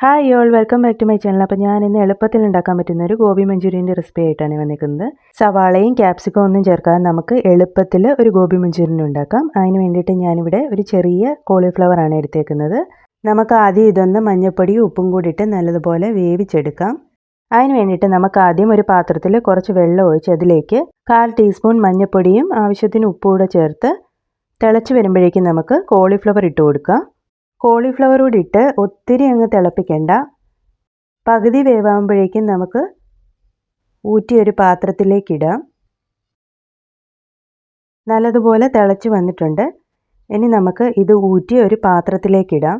Hi all welcome back to my channel. അപ്പോൾ ഞാൻ ഇന്ന് എളുപ്പത്തിൽ ഉണ്ടാക്കാൻ പറ്റുന്ന ഒരു ഗോബി മഞ്ചൂരിയൻ്റെ റെസിപ്പി ആയിട്ടാണ് വന്നിരിക്കുന്നത്. സവാളയും ക്യാപ്സിക്കം ഒന്നും ചേർക്കാതെ നമുക്ക് എളുപ്പത്തിൽ ഒരു ഗോബി മഞ്ചൂരിയൻ ഉണ്ടാക്കാം. അതിന് വേണ്ടിയിട്ട് ഞാനിവിടെ ഒരു ചെറിയ കോളിഫ്ലവർ ആണ് എടുത്തേക്കുന്നത്. നമുക്ക് ആദ്യം ഇതൊന്ന് മഞ്ഞൾപ്പൊടിയും ഉപ്പും കൂടി ഇട്ട് നല്ലതുപോലെ വേവിച്ചെടുക്കാം. അതിന് വേണ്ടിയിട്ട് നമുക്ക് ആദ്യം ഒരു പാത്രത്തിൽ കുറച്ച് വെള്ളം ഒഴിച്ച് അതിലേക്ക് 1/4 ടീസ്പൂൺ മഞ്ഞൾപ്പൊടിയും ആവശ്യത്തിന് ഉപ്പും കൂടെ ചേർത്ത് തിളച്ച് വരുമ്പോഴേക്കും നമുക്ക് കോളിഫ്ലവർ ഇട്ട് കൊടുക്കാം. കോളിഫ്ലവർ കൂടി ഇട്ട് ഒത്തിരി അങ്ങ് തിളപ്പിക്കേണ്ട. പകുതി വേവാകുമ്പോഴേക്കും നമുക്ക് ഊറ്റി ഒരു പാത്രത്തിലേക്ക് ഇടാം. നല്ലതുപോലെ തിളച്ച് വന്നിട്ടുണ്ട്. ഇനി നമുക്ക് ഇത് ഊറ്റി ഒരു പാത്രത്തിലേക്ക് ഇടാം.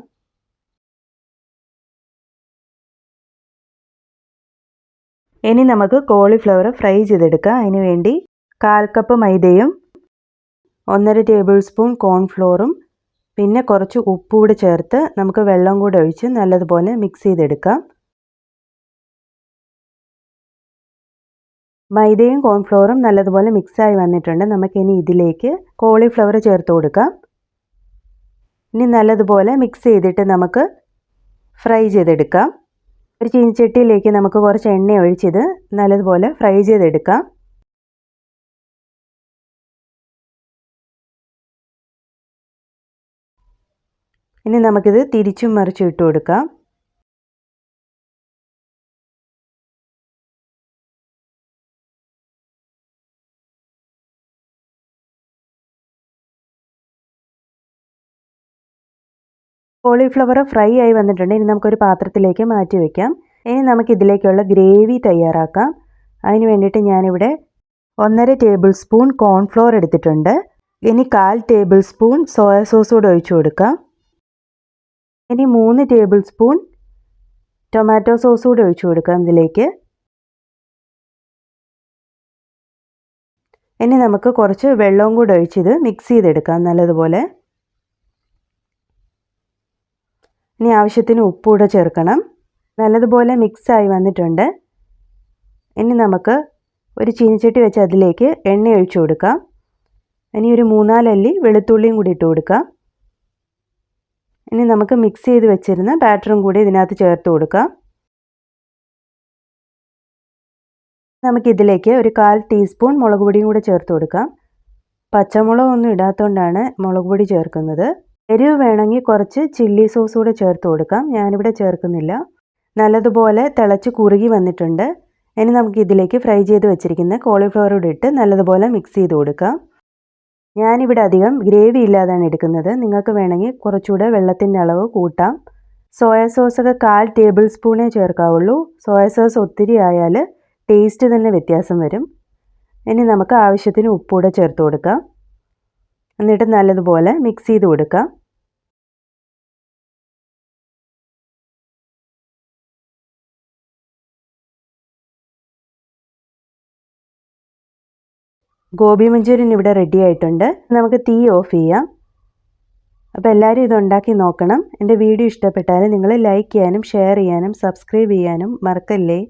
ഇനി നമുക്ക് കോളിഫ്ലവർ ഫ്രൈ ചെയ്തെടുക്കാം. അതിന് വേണ്ടി 1/4 കപ്പ് മൈദയും 1.5 ടേബിൾ സ്പൂൺ കോൺഫ്ലോറും പിന്നെ കുറച്ച് ഉപ്പ് കൂടി ചേർത്ത് നമുക്ക് വെള്ളം കൂടി ഒഴിച്ച് നല്ലതുപോലെ മിക്സ് ചെയ്തെടുക്കാം. മൈദയും കോൺഫ്ലോറും നല്ലതുപോലെ മിക്സായി വന്നിട്ടുണ്ട്. നമുക്കിനി ഇതിലേക്ക് കോളിഫ്ലവർ ചേർത്ത് കൊടുക്കാം. ഇനി നല്ലതുപോലെ മിക്സ് ചെയ്തിട്ട് നമുക്ക് ഫ്രൈ ചെയ്തെടുക്കാം. ഒരു ചീനച്ചട്ടിയിലേക്ക് നമുക്ക് കുറച്ച് എണ്ണ ഒഴിച്ചിത് നല്ലതുപോലെ ഫ്രൈ ചെയ്തെടുക്കാം. ഇനി നമുക്കിത് തിരിച്ചും മറിച്ചും ഇട്ട് കൊടുക്കാം. കോളിഫ്ലവർ ഫ്രൈ ആയി വന്നിട്ടുണ്ട്. ഇനി നമുക്കൊരു പാത്രത്തിലേക്ക് മാറ്റി വയ്ക്കാം. ഇനി നമുക്കിതിലേക്കുള്ള ഗ്രേവി തയ്യാറാക്കാം. അതിന് വേണ്ടിയിട്ട് ഞാനിവിടെ 1.5 ടേബിൾ സ്പൂൺ കോൺഫ്ലോർ എടുത്തിട്ടുണ്ട്. ഇനി 1/4 ടേബിൾ സ്പൂൺ സോയ സോസ് കൂടെ ഒഴിച്ചു കൊടുക്കാം. ഇനി 3 ടേബിൾ സ്പൂൺ ടൊമാറ്റോ സോസ് കൂടി ഒഴിച്ചു കൊടുക്കാം ഇതിലേക്ക്. ഇനി നമുക്ക് കുറച്ച് വെള്ളവും കൂടി ഒഴിച്ചിത് മിക്സ് ചെയ്തെടുക്കാം നല്ലതുപോലെ. ഇനി ആവശ്യത്തിന് ഉപ്പ് കൂടെ ചേർക്കണം. നല്ലതുപോലെ മിക്സായി വന്നിട്ടുണ്ട്. ഇനി നമുക്ക് ഒരു ചീനച്ചട്ടി വെച്ച് അതിലേക്ക് എണ്ണ ഒഴിച്ചു കൊടുക്കാം. ഇനി ഒരു 3-4 അല്ലി വെളുത്തുള്ളിയും കൂടി ഇട്ട് കൊടുക്കാം. ഇനി നമുക്ക് മിക്സ് ചെയ്ത് വെച്ചിരുന്ന ബാറ്ററും കൂടി ഇതിനകത്ത് ചേർത്ത് കൊടുക്കാം. നമുക്കിതിലേക്ക് ഒരു 1/4 ടീസ്പൂൺ മുളക് പൊടിയും കൂടി ചേർത്ത് കൊടുക്കാം. പച്ചമുളകൊന്നും ഇടാത്തതുകൊണ്ടാണ് മുളക് പൊടി ചേർക്കുന്നത്. എരിവ് വേണമെങ്കിൽ കുറച്ച് ചില്ലി സോസ് കൂടെ ചേർത്ത് കൊടുക്കാം. ഞാനിവിടെ ചേർക്കുന്നില്ല. നല്ലതുപോലെ തിളച്ച് കുറുകി വന്നിട്ടുണ്ട്. ഇനി നമുക്ക് ഇതിലേക്ക് ഫ്രൈ ചെയ്ത് വെച്ചിരിക്കുന്ന കോളിഫ്ലവർ കൂടി ഇട്ട് നല്ലതുപോലെ മിക്സ് ചെയ്ത് കൊടുക്കാം. ഞാനിവിടെ അധികം ഗ്രേവി ഇല്ലാതാണ് എടുക്കുന്നത്. നിങ്ങൾക്ക് വേണമെങ്കിൽ കുറച്ചുകൂടെ വെള്ളത്തിൻ്റെ അളവ് കൂട്ടാം. സോയ സോസൊക്കെ 1/4 ടേബിൾ സ്പൂണേ ചേർക്കാവുള്ളൂ. സോയ സോസ് ഒത്തിരി ആയാൽ ടേസ്റ്റ് തന്നെ വ്യത്യാസം വരും. ഇനി നമുക്ക് ആവശ്യത്തിന് ഉപ്പ് കൂടെ ചേർത്ത് കൊടുക്കാം. എന്നിട്ട് നല്ലതുപോലെ മിക്സ് ചെയ്ത് കൊടുക്കാം. ഗോബി മഞ്ചൂരിയൻ ഇവിടെ റെഡി ആയിട്ടുണ്ട്. നമുക്ക് തീ ഓഫ് ചെയ്യാം. അപ്പോൾ എല്ലാവരും ഇത് ഉണ്ടാക്കി നോക്കണം. എൻ്റെ വീഡിയോ ഇഷ്ടപ്പെട്ടാൽ നിങ്ങൾ ലൈക്ക് ചെയ്യാനും ഷെയർ ചെയ്യാനും സബ്സ്ക്രൈബ് ചെയ്യാനും മറക്കല്ലേ.